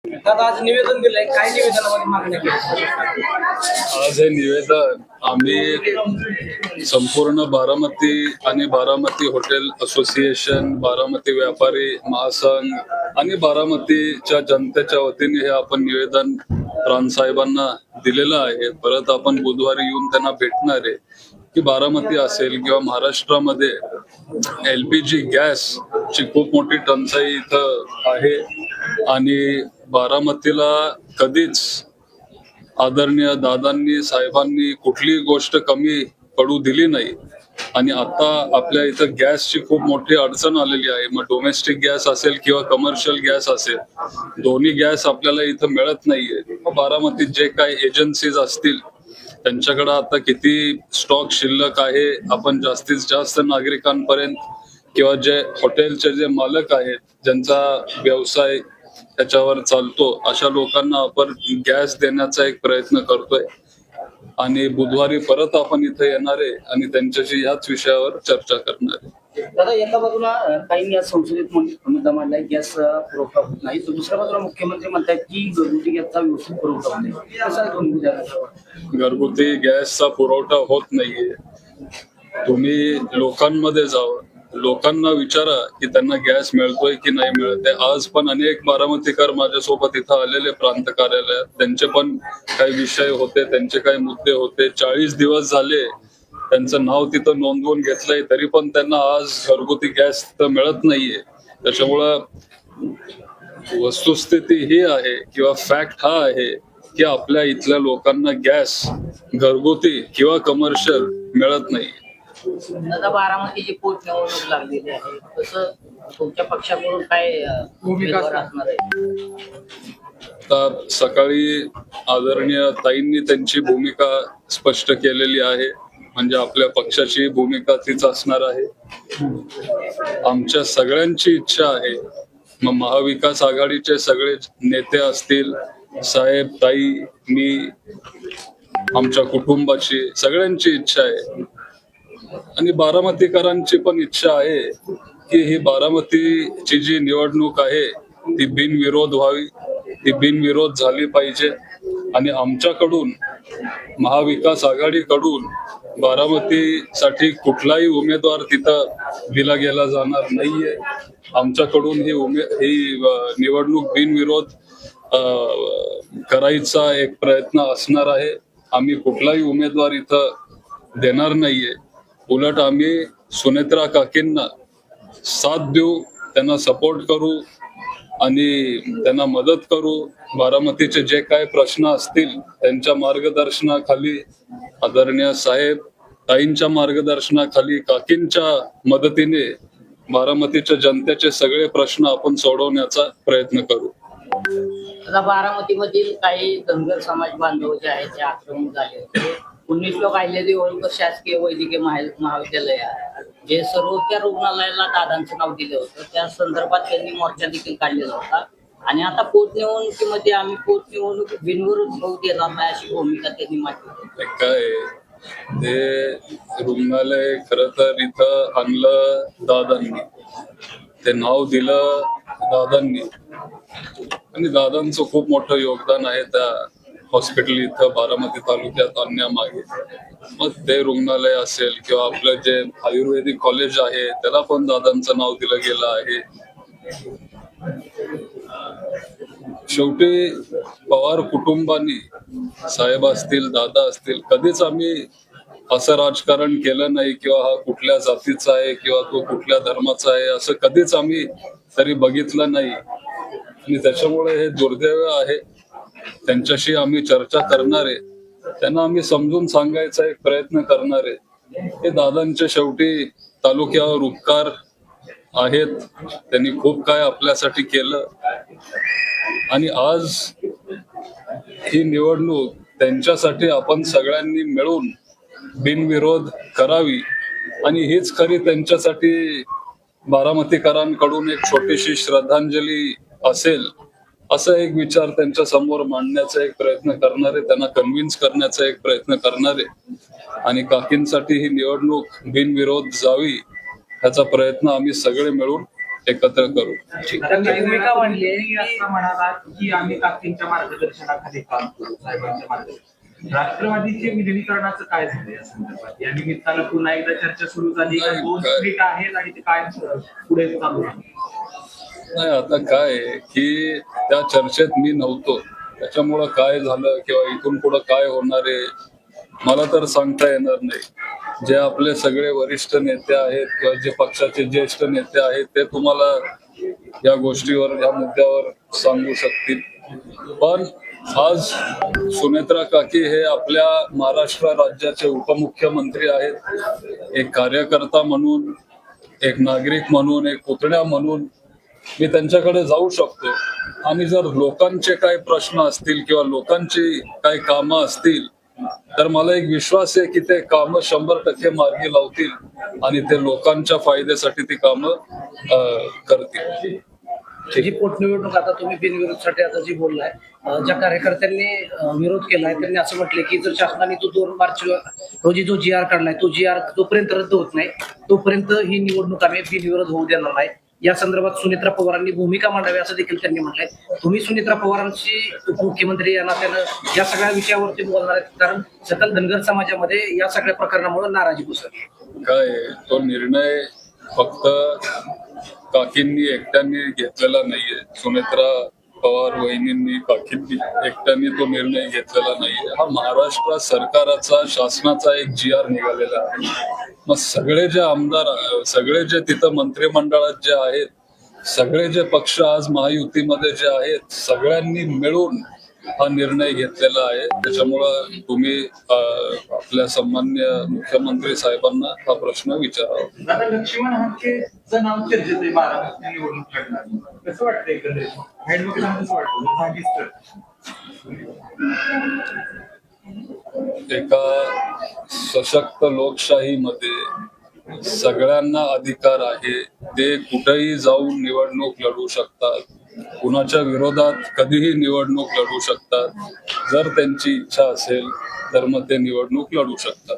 दादा आज निवेदन दिलंय, काय निवेदनामध्ये मागण्या केल्या? आज हे निवेदन आम्ही संपूर्ण बारामती आणि बारामती हॉटेल असोसिएशन, बारामती व्यापारी महासंघ आणि बारामतीच्या जनतेच्या वतीने हे आपण निवेदन रानसाहेबांना दिलेलं आहे. परत आपण बुधवारी येऊन त्यांना भेटणार आहे की बारामती असेल किंवा महाराष्ट्रामध्ये LPG गॅस ची खूप मोठी टंचाई इथं आहे आणि बारामतीला कधीच आदरणीय दादांनी साहेबांनी कुठलीही गोष्ट कमी पडू दिली नाही. आणि आता आपल्या इथं गॅसची खूप मोठी अडचण आलेली आहे. मग डोमेस्टिक गॅस असेल किंवा कमर्शियल गॅस असेल, दोन्ही गॅस आपल्याला इथं मिळत नाहीये. मग बारामतीत जे काही एजन्सीज असतील त्यांच्याकडे आता किती स्टॉक शिल्लक आहे, आपण जास्तीत जास्त नागरिकांपर्यंत किंवा जे हॉटेलचे जे मालक आहेत ज्यांचा व्यवसाय त्याच्यावर चालतो अशा लोकांना आपण गॅस देण्याचा एक प्रयत्न करतोय. आणि बुधवारी परत आपण इथे येणार आहे आणि त्यांच्याशी याच विषयावर चर्चा करणार आहे. दादा एका बाजूला काही या संसदेत मुद्दा मांडलाय, गॅस पुरवठा होत नाही, तर दुसऱ्या बाजूला मुख्यमंत्री म्हणतात की घरगुती गॅसचा व्यवस्थित पुरवठा होत नाही. कसं आहे दोन्ही विचारांचं? घरगुती गॅसचा पुरवठा होत नाहीये. तुम्ही लोकांमध्ये जावं, लोकांना विचारा की त्यांना गॅस मिळतोय की नाही मिळत आहे. आज पण अनेक बारामतीकर माझ्यासोबत इथं आलेले प्रांत कार्यालयात, त्यांचे पण काही विषय होते, त्यांचे काही मुद्दे होते. 40 दिवस झाले त्यांचं नाव तिथं नोंदवून घेतलंय, तरी पण त्यांना आज घरगुती गॅस तर मिळत नाहीये. त्याच्यामुळं वस्तुस्थिती ही आहे किंवा फॅक्ट हा आहे की आपल्या इथल्या लोकांना गॅस घरगुती किंवा कमर्शियल मिळत नाही. दादा बारामतीची पोटनिवडणूक लागलेली आहे, तसं तुमच्या पक्षाकडून काय भूमिका असणार आहे? आता सकाळी आदरणीय ताईंनी त्यांची भूमिका स्पष्ट केलेली आहे. म्हणजे आपल्या पक्षाची भूमिका तीच असणार आहे. आमच्या सगळ्यांची इच्छा आहे, मग महाविकास आघाडीचे सगळे नेते असतील, साहेब, ताई, मी, आमच्या कुटुंबाची सगळ्यांची इच्छा आहे आणि बारामतीकरांची पण इच्छा आहे की ही बारामतीची जी निवडणूक आहे ती बिनविरोध व्हावी, ती बिनविरोध झाली पाहिजे. आणि आमच्याकडून महाविकास आघाडीकडून बारामतीसाठी कुठलाही उमेदवार तिथं दिला गेला जाणार नाहीये. आमच्याकडून ही निवडणूक बिनविरोध करायचा एक प्रयत्न असणार आहे. आम्ही कुठलाही उमेदवार इथं देणार नाहीये. उलट आम्ही सुनेत्रा काकींना साथ देऊ, त्यांना सपोर्ट करू आणि त्यांना मदत करू. बारामतीचे जे काय प्रश्न असतील त्यांच्या मार्गदर्शनाखाली, आदरणीय साहेब ताईंच्या मार्गदर्शनाखाली, काकींच्या मदतीने बारामतीच्या जनतेचे सगळे प्रश्न आपण सोडवण्याचा प्रयत्न करू. आता बारामतीमधील काही धनगर समाज बांधव जे आहेत ते आक्रमक झाले होते. 19 लोक आलेले होळकर शासकीय वैद्यकीय महाविद्यालय जे सर्वोपचार रुग्णालयाला दादांचं नाव दिलं होतं, त्या संदर्भात त्यांनी मोर्चा देखील काढलेला होता. आणि आता पोटनिवडणुकीमध्ये आम्ही पोटनिवडणूक बिनविरोध होऊ देणार नाही अशी भूमिका त्यांनी मांडली. काय ते रुग्णालय खर तर इथं आणलं दादांनी, ते नाव दिलं दादांनी आणि दादांचं खूप मोठं योगदान आहे त्या हॉस्पिटल इथं बारामती तालुक्यात आणण्यामागे. मग ते रुग्णालय असेल किंवा आपलं जे आयुर्वेदिक कॉलेज आहे त्याला पण दादांचं नाव दिलं गेलं आहे. शेवटी पवार कुटुंबानी, साहेब असतील, दादा असतील, कधीच आम्ही असं राजकारण केलं नाही किंवा हा कुठल्या जातीचा आहे किंवा तो कुठल्या धर्माचा आहे असं कधीच आम्ही तरी बघितलं नाही. आणि त्याच्यामुळे हे दुर्दैव आहे. त्यांच्याशी आम्ही चर्चा करणार आहे, त्यांना आम्ही समजून सांगायचा एक प्रयत्न करणार आहे. हे दादांचे शेवटी तालुक्यावर उपकार आहेत, त्यांनी खूप काय आपल्यासाठी केलं आणि आज ही निवडणूक त्यांच्यासाठी आपण सगळ्यांनी मिळून बिनविरोध करावी आणि हीच खरी त्यांच्यासाठी बारामतीकरांकडून एक छोटीशी श्रद्धांजली असेल असा एक विचार त्यांच्या समोर मांडण्याचा एक प्रयत्न करणार आहे, त्यांना कन्व्हिन्स करण्याचा एक प्रयत्न करणार आहे. आणि काकींसाठी ही निवडणूक बिनविरोध जावी ह्याचा प्रयत्न आम्ही सगळे मिळून एकत्र करू. त्यांनी भूमिका मांडली आहे की असं म्हणाला की आम्ही काकींच्या मार्गदर्शनाखाली काम करू, साहेबांच्या मार्गदर्शन. राष्ट्रवादीचे विलीनीकरणाचं काय झालं या संदर्भात? या निमित्तानं पुन्हा एकदा चर्चा सुरू झाली का? दोन सीट आहेत आणि ते काय पुढे चालू आहे? नाही, आता काय आहे की त्या चर्चेत मी नव्हतो, त्याच्यामुळं काय झालं किंवा इथून पुढं काय होणार आहे मला तर सांगता येणार नाही. जे आपले सगळे वरिष्ठ नेते आहेत किंवा जे पक्षाचे ज्येष्ठ नेते आहेत ते तुम्हाला या गोष्टीवर, या मुद्द्यावर सांगू शकतील. पण आज सुनेत्रा काकी हे आपल्या महाराष्ट्र राज्याचे उपमुख्यमंत्री आहेत. एक कार्यकर्ता म्हणून, एक नागरिक म्हणून, एक पुतण्या म्हणून मी त्यांच्याकडे जाऊ शकतो आणि जर लोकांचे काही प्रश्न असतील किंवा लोकांची काही कामं असतील तर मला एक विश्वास आहे की ते कामं 100% मार्गी लावतील आणि ते लोकांच्या फायद्यासाठी ती कामं करतील. जी पोटनिवडणूक आता तुम्ही बिनविरोधसाठी आता जी बोललाय, ज्या कार्यकर्त्यांनी विरोध केलाय त्यांनी असं म्हटलंय की जर शासनाने तो 2 मार्च रोजी जो GR काढलाय तो GR जोपर्यंत रद्द होत नाही तोपर्यंत ही निवडणूक आम्ही बिनविरोध होऊ देणार नाही. या संदर्भात सुनेत्रा पवारांनी भूमिका मांडावी असं देखील त्यांनी म्हटलंय. तुम्ही सुनेत्रा पवारांची उपमुख्यमंत्री या नात्यानं या सगळ्या विषयावरती बोलणार आहेत, कारण सकल धनगर समाजामध्ये या सगळ्या प्रकरणामुळे नाराजी घुसली. काय तो निर्णय फक्त काकींनी एकट्याने घेतलेला नाहीये, सुनेत्रा पवार वहिनींनी, काकींनी एकट्याने तो निर्णय घेतलेला नाहीये. हा महाराष्ट्र सरकाराचा, शासनाचा एक GR निघालेला आहे. मग सगळे जे आमदार, सगळे जे तिथं मंत्रिमंडळात जे आहेत, सगळे जे पक्ष आज महायुतीमध्ये जे आहेत, सगळ्यांनी मिळून हा निर्णय घेतलेला आहे. त्याच्यामुळं तुम्ही आपल्या सन्माननीय मुख्यमंत्री साहेबांना हा प्रश्न विचारावा. दादा, लक्ष्मण हाकेचं नाव चर्चेत आहे बारामती निवडणूक लढणार. कसं वाटतं एकंदरीत? हेडबुकला कसं वाटतं झालीच तर? एका सशक्त लोकशाहीमध्ये सगळ्यांना अधिकार आहे, ते कुठेही जाऊन निवडणूक लढवू शकतात, कुणाच्या विरोधात कधीही निवडणूक लढवू शकतात. जर त्यांची इच्छा असेल तर मग ते निवडणूक लढवू शकतात.